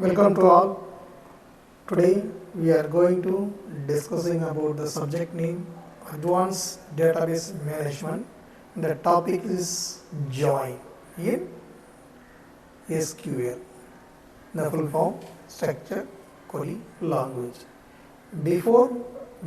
Welcome to all. Today we are going to discussing about the subject name Advanced Database Management. The topic is join in SQL. The full form structure query language. Before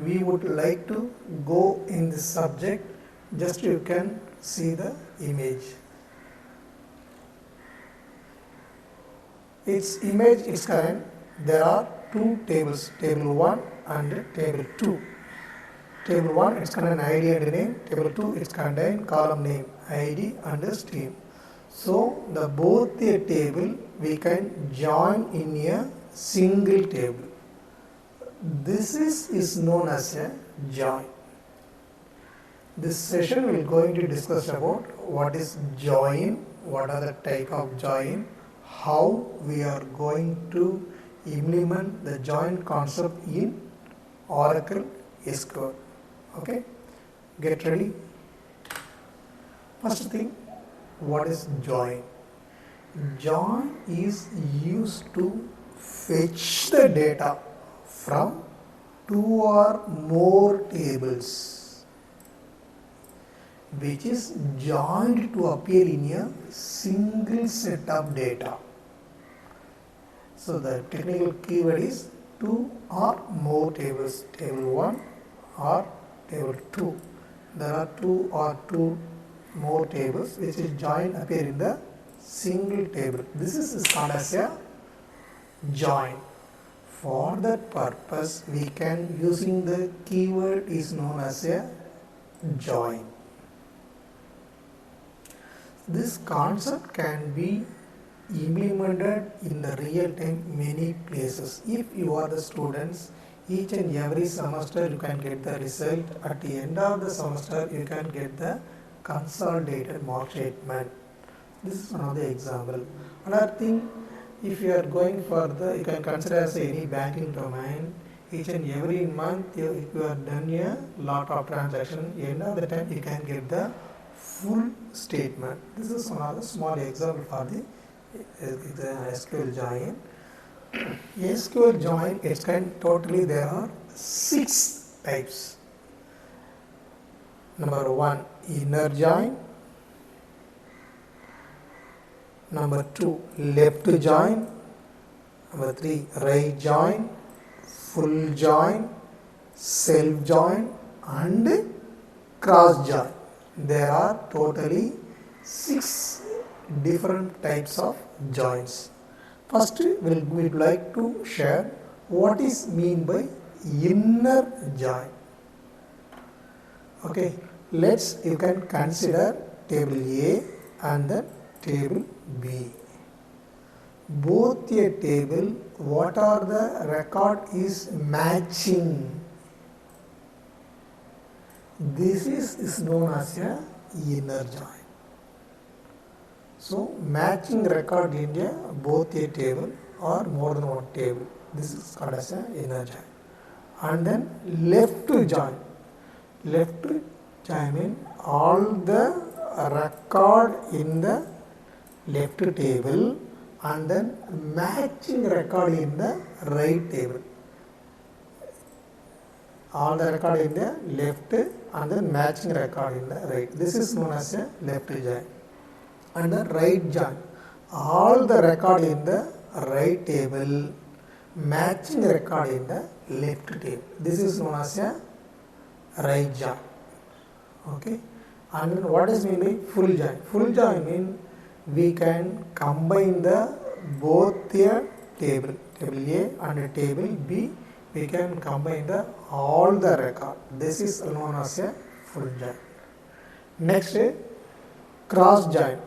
we would like to go in this subject, just you can see the image. Its image is current. There are two tables, table 1 and table 2. Table 1 it's contain ID and name, table 2 it's contain column name, ID and stream. So the both the table we can join in a single table. This is known as a join. This session we are going to discuss about what is join, what are the type of join, how we are going to implement the join concept in Oracle SQL. Okay, get ready. First thing, what is join? Join is used to fetch the data from two or more tables, which is joined to appear in a single set of data. So the technical keyword is two or more tables, table 1 or table 2. There are two or two more tables which is joined appear in the single table. This is called as a join. For that purpose, we can using the keyword is known as a join. This concept can be implemented in the real time many places. If you are the students, each and every semester you can get the result. At the end of the semester, you can get the consolidated mark statement. This is one of the example. Another thing, if you are going further, you can consider as any banking domain. Each and every month, if you have done a lot of transaction, end of the time you can get the full statement. This is one of the small example for the SQL join. SQL join, it's totally there are 6 types. Number 1, inner join. Number 2, left join. Number 3, right join, full join, self join and cross join. There are totally 6 different types of joins. First, we would like to share what is mean by inner join. Okay, you can consider table A and then table B. Both a table, what are the record is matching. This is known as a inner join. So matching record in both a table or more than one table. This is called as an inner join. And then left join. Left join means all the record in the left table and then matching record in the right table. All the record in the left and then matching record in the right. This is known as a left join. And the right join, all the record in the right table matching record in the left table. This is known as a right join. Okay, and then what is mean by full join? Full join means we can combine the both the table A and table B. We can combine the all the record. This is known as a full join. Next, cross join.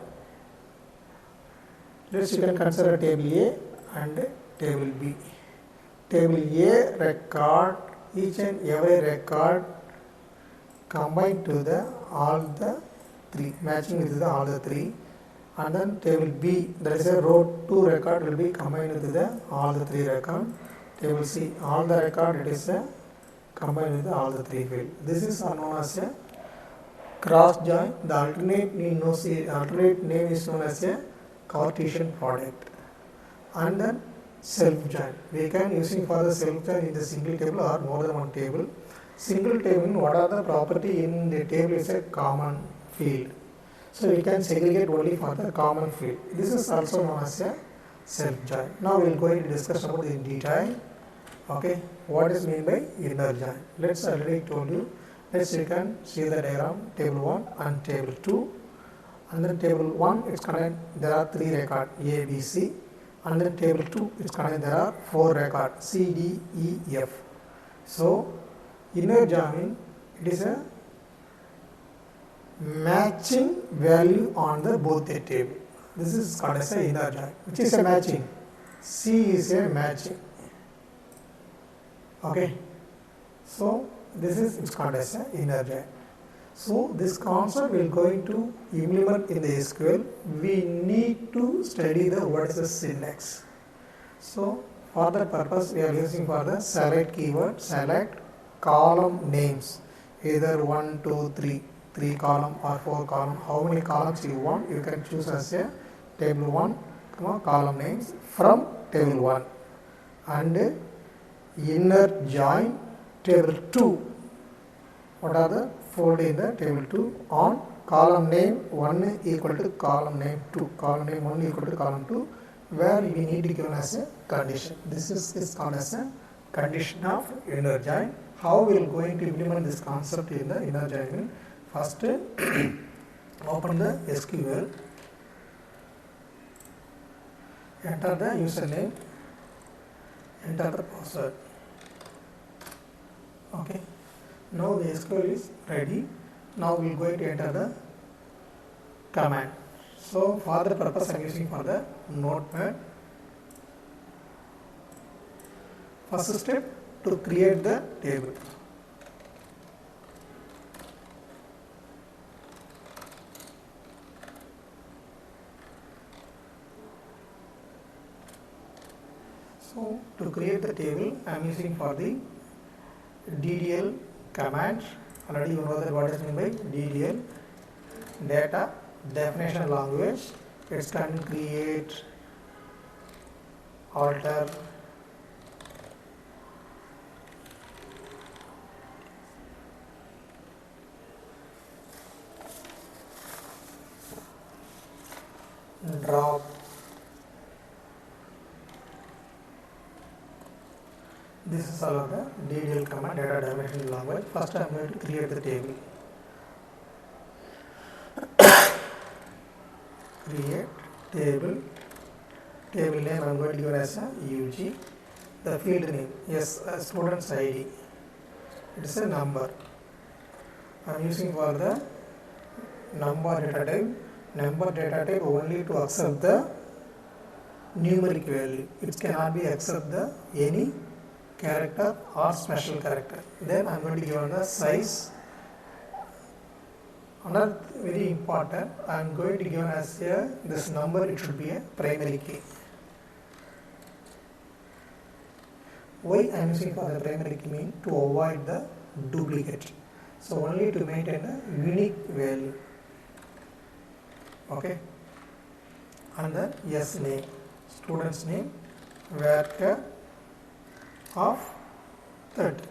You can consider table A and table B. Table A record, each and every record combined to the all the 3, matching with the all the 3. And then table B, that is a row 2 record will be combined with the all the 3 record. Table C, all the record it is a combined with the all the 3 field. This is known as a cross join. The alternate name is known as a Cartesian product. And then self join. We can using for the self join in the single table or more than one table. Single table, what are the property in the table is a common field. So we can segregate only for the common field. This is also known as a self join. Now we will go into discussion about in detail. Okay, what is mean by inner join? Let's already told you. Let's you can see the diagram table 1 and table 2. And then table 1 it's contained there are 3 record A, B, C. And then table 2 it's contained there are 4 record C, D, E, F. So inner join it is a matching value on the both the table. This is called as a inner join, which is a matching. C is a matching. Okay, so this is it's called as a inner join. So this concept we are going to implement in the SQL. We need to study the what is the syntax. So for that purpose we are using for the select keyword, select column names, either 1, 2, 3 column or 4 column. How many columns you want, you can choose as a table 1, column names from table 1, and inner join table 2. What are the fold in the table 2 on column name 1 equal to column name 2, column name 1 equal to column 2, where we need to give as a condition. This is called as a condition of inner join. How we are going to implement this concept in the inner join? First, open the SQL, enter the username, enter the password. Okay. Now the SQL is ready. Now we are going to enter the command. So for the purpose I am using for the notepad. First step, to create the table. So to create the table I am using for the DDL command. Already you know that what is meant by DDL, data definition language. It can create, alter, drop, this is all of the DDL command, data definition language. First I am going to create the table. Create table. Table name I am going to give as a UG. The field name, yes, student's ID. It is a number. I am using for the number data type. Number data type only to accept the numeric value. It cannot be accept the any character or special character. Then I am going to give the size. Another very important, I am going to give as a this number, it should be a primary key. Why I am using for the primary key mean to avoid the duplicate. So only to maintain a unique value. Okay. And the yes name, student's name, varchar of 30.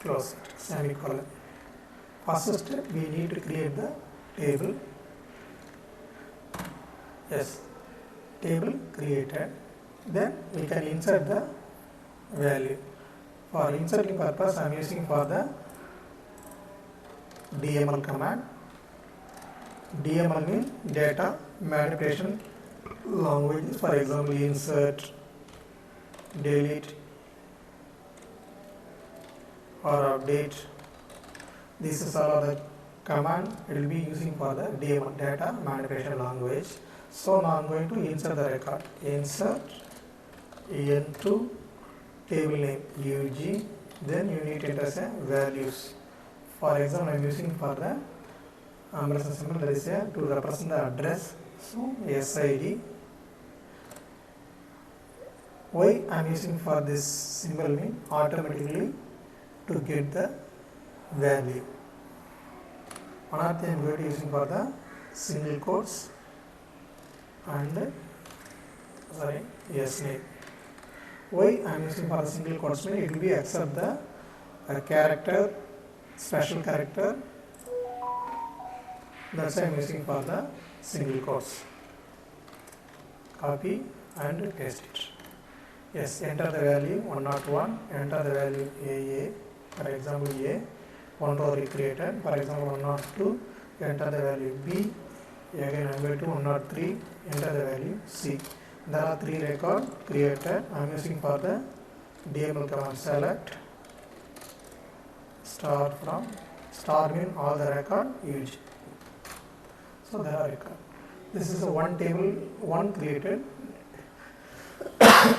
Close it, semicolon. First step, we need to create the table. Yes, table created. Then we can insert the value. For inserting purpose, I am using for the DML command. DML means data manipulation languages. For example, insert, delete, or update. This is all of the command it will be using for the DML, data manipulation language. So now I am going to insert the record. Insert into table name UG. Then you need to enter the values. For example, I am using for the ampersand symbol, that is a to represent the address. So SID. Why I am using for this symbol mean automatically to get the value. Another thing I am going to using for the single quotes and sorry, yes name. Why I am using for the single quotes mean it will be except the character, special character. That's why I am using for the single quotes. Copy and paste it. Yes, enter the value 101, enter the value AA, for example A, one row recreated, for example 102, enter the value B, again I am going to 103, enter the value C. There are 3 records created. I am using for the DML command select star from star mean all the record UG. So there are record. This is a one table, one created.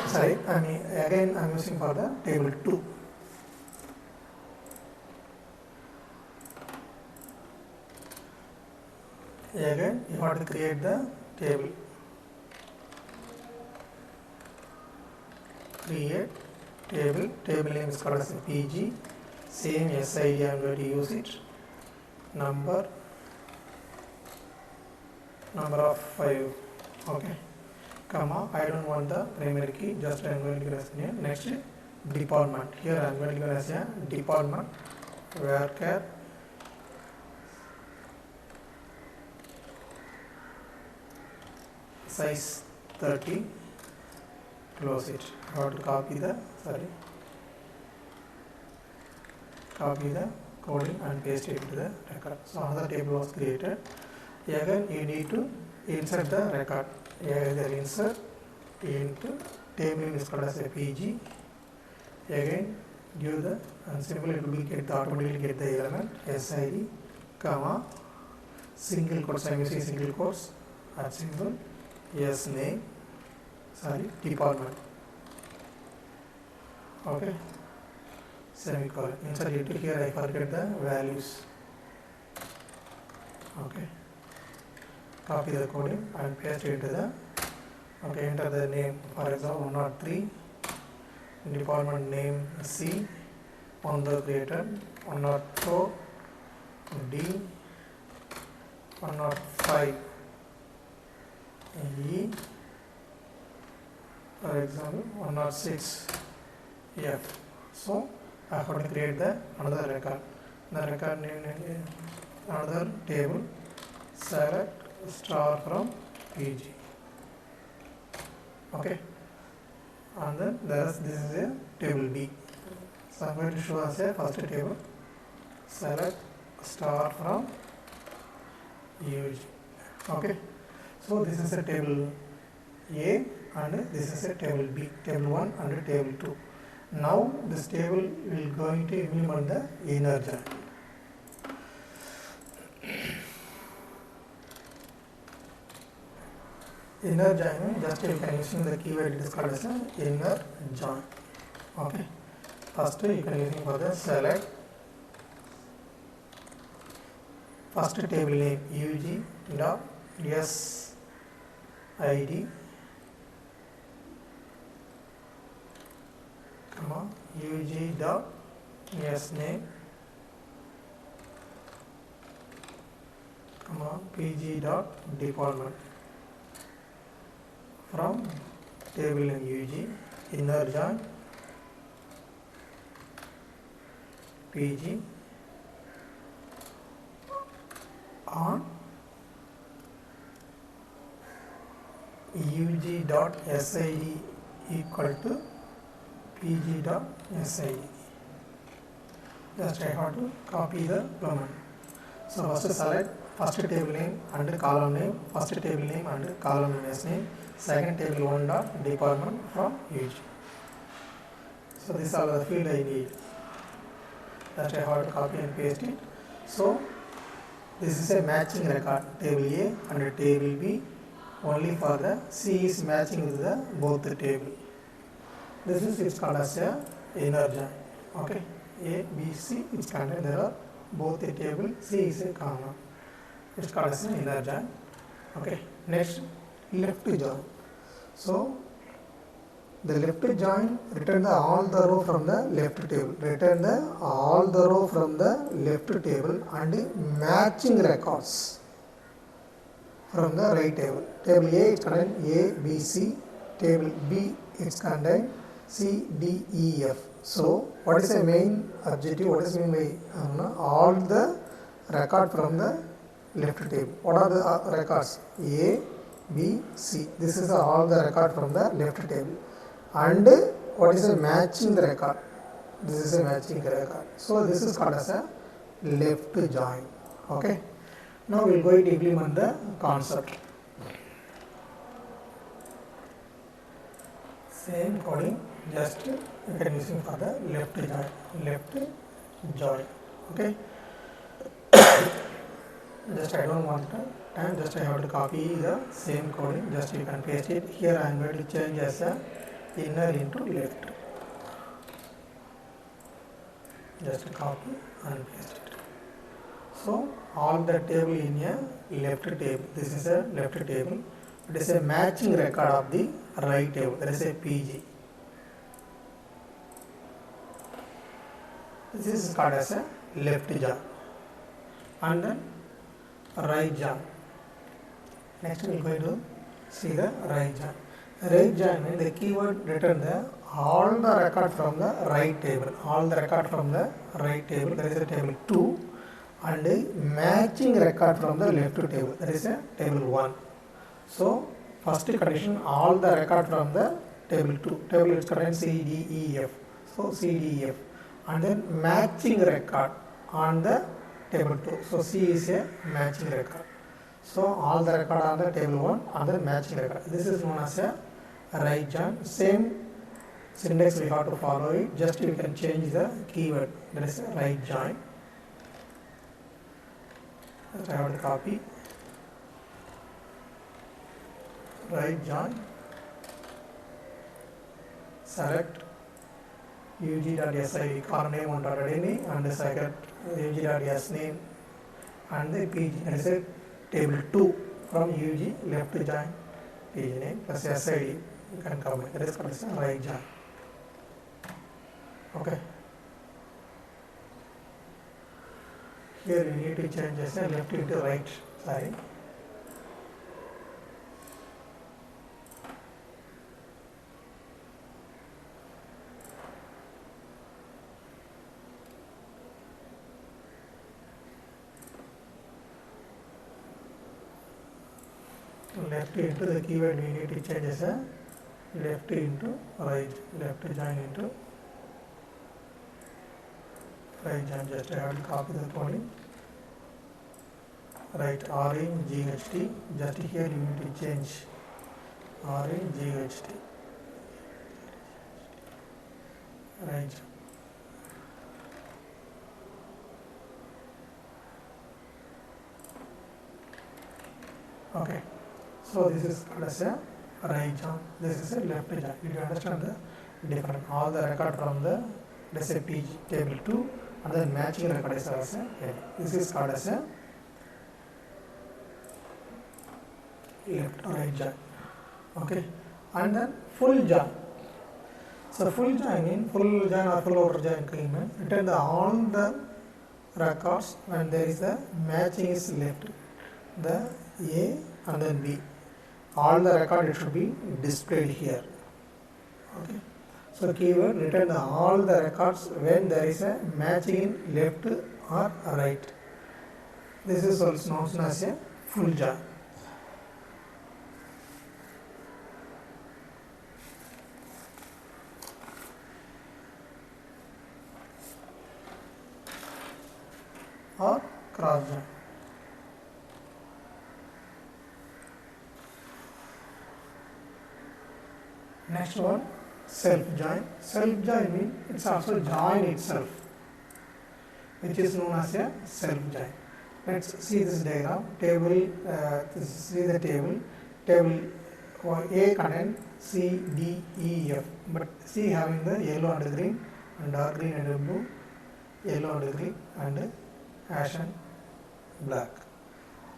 Sorry, I mean again I am using for the table 2. Again you have to create the table. Create table, table name is called as a PG, same SID I am going to use it, number of 5, okay, comma, I don't want the primary key, just I am going to give as name. Next department, here I am going to give as a department, varchar size 30, close it. I have to copy the coding and paste it into the record. So another table was created. Again you need to insert the record. Either insert into table name is called as a PG. Again give the and simply it will be automatically get the element SID, comma, single quotes. I am using single quotes at symbol, yes name, department. Okay, semicolon. Insert it here. I forget the values. Okay, copy the coding and paste it into the. Okay, enter the name. For example, 103. Department name C. On the created 104 D. 105 E. For example, 106 F. So I have to create the another record. The record name another table. Select star from PG. Okay, and then this is a table B. So I am going to show as a first table. Select star from UG. Okay, so this is a table A and this is a table B, table 1 and table 2. Now this table will going to implement the inner join. Inner join, just you can use the keyword it is called as an inner join. Okay, first you can use for the select first table name UG dot SID, comma, UG dot SName, comma, PG dot department. From table name UG, inner join PG on UG dot SID equal to PG dot SID. Just I have to copy the command. So first select first table name and column name, first table name and column name S name, second table 1 dot department from UG. So these are the field I need. That I have to copy and paste it. So this is a matching record, table A and table B. Only for the C is matching with the both the table. This is it's called as a inner join. Okay, A, B, C is contained. There are both the table. C is a common. It's called as an inner join. Okay, next left join. So the left join return the all the row from the left table. Return the all the row from the left table and matching records from the right table. Table A is contained A, B, C. table B, it's contained C, D, E, F. So what is the main objective? What is mean by all the record from the left table? What are the records? A, B, C. This is all the record from the left table. And what is a matching the record? This is a matching record. So this is called as a left join. Okay. Now we are going to implement the concept. Same coding, just you can use it for the left join. Okay. Just I don't want time, just I have to copy the same coding, just you can paste it. Here I am going to change as a inner into left. Just copy and paste it. So all the table in a left table. This is a left table. It is a matching record of the right table. That is a PG. This is called as a left join. And then right join. Next we are going to see the right join. Right join means the keyword return the all the record from the right table. All the record from the right table. That is a table 2. And matching record from the left table. That is a table 1. So first condition, all the record from the table 2. Table is contains C, D, E, F. So C, D, E, F. And then matching record on the table 2. So C is a matching record. So all the record on the table 1 and then matching record. This is known as a right join. Same syntax we have to follow it. Just you can change the keyword. That is a right join. Just I have to copy. Right join. Select ug.sid column name on .id and select ug.sname and the pg. That is a table 2 from ug left join page name plus sid. You can combine. That is called as a right join. Okay. Here you need to change as a left into right. Sorry. Left into the keyword we need to change as a left into right, left join into right join. Just I have to copy the coding. Right, R in GHT. Just here you need to change R in GHT. Right. Okay. So this is called as a right join. This is a left join. Did you understand the difference? All the record from the let's say PG table 2 and then matching record is as a this is called as a left right join. Okay. And then full join. So full join means full join or full order join means return the all the records when there is a matching is left. The A and then B. All the record it should be displayed here. Okay. So keyword return all the records when there is a matching in left or right. This is also known as a full join. Or cross join. Next one, self join. Self join means it's also join itself, which is known as a self join. Let's see this diagram. Table, see the table. Table A contains C, D, E, F. But C having the yellow and green, and dark green and blue, yellow and green, and ash and black.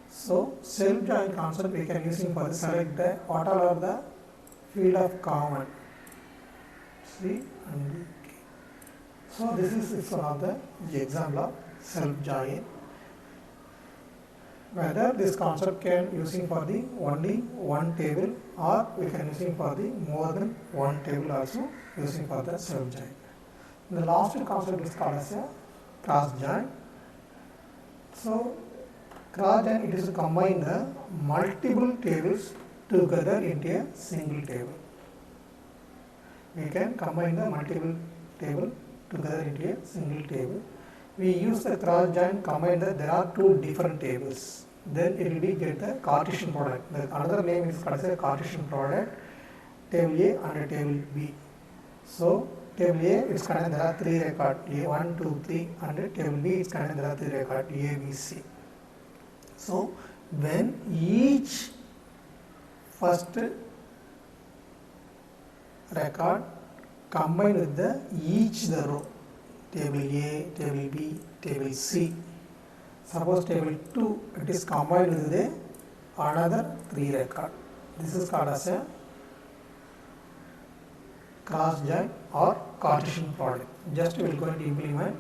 So self join concept we can use for the select the what all are the field of common C and K. So this is one of the example of self join. whether this concept can using for the only one table or we can using for the more than one table also using for the self join. The last concept is called as a cross join. So cross join, it is to combine the multiple tables together into a single table. We can combine the multiple table together into a single table. We use the cross join, combine that there are two different tables. Then it will be get the Cartesian product. The another name is called as a Cartesian product, table A and table B. So table A is kind there are three records, A 1, 2, 3, and table B is kind there are three records, A, B, C. So when each first record combined with the row, table A, table B, table C. Suppose table 2, it is combined with another 3 record. This is called as a cross join or Cartesian product. Just we will going to implement.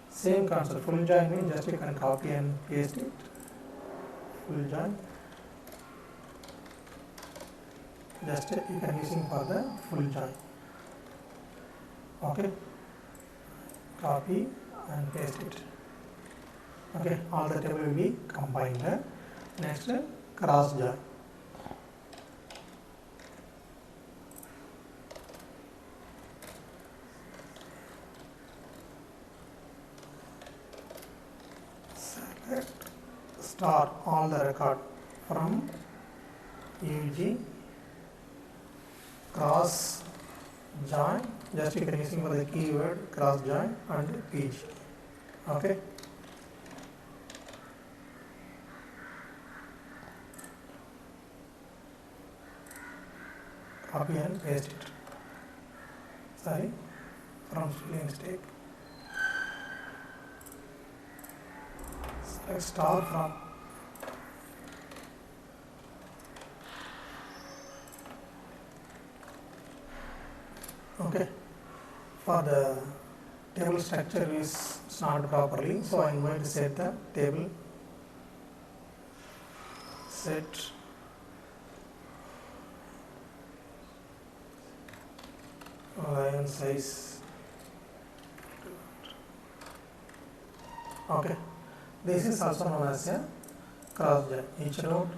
Same concept. Full join means just you can copy and paste it. Full join. Just you can using for the full join. Okay, copy and paste it. Okay, all the table will be combined. Next, cross join. Select star all the record from UG cross join. Just you can using for the keyword cross join and PG. Okay. Copy and paste it. Sorry, from spelling mistake. Select star from. Okay. For the table structure is not properly, so I am going to set the table set line size. Okay, this is also known as a cross join. Each node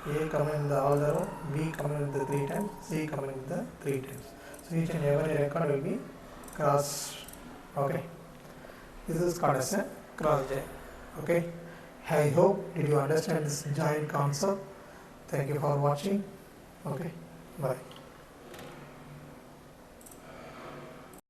A coming in the all the row, B coming in the 3 times, C coming in the 3 times. So each and every record will be crossed. Okay, this is called as a cross join. Okay, I hope did you understand this join concept. Thank you for watching. Okay, bye.